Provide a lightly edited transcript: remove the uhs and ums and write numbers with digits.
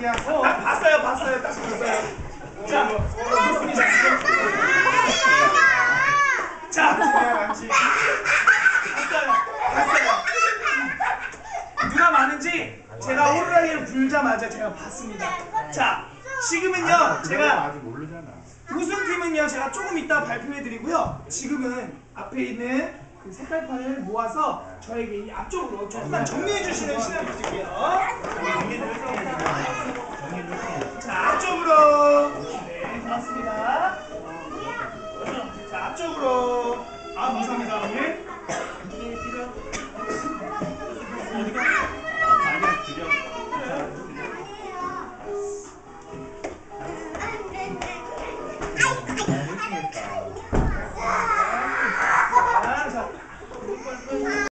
아니야. 봤어요. 딱 봤어요. 자, 좋습니다. 자, 봤어요. 누가 많은지 제가 호루라기를 불자마자 제가 봤습니다. 자, 지금은요 제가 아직 모르잖아. 우승팀은요 제가 조금 이따 발표해드리고요. 지금은 앞에 있는 그 색깔판을 모아서 저에게 이 앞쪽으로 조금만 정리해주시는 시간을 드릴게요. 자, 앞쪽으로. 네, 고맙습니다.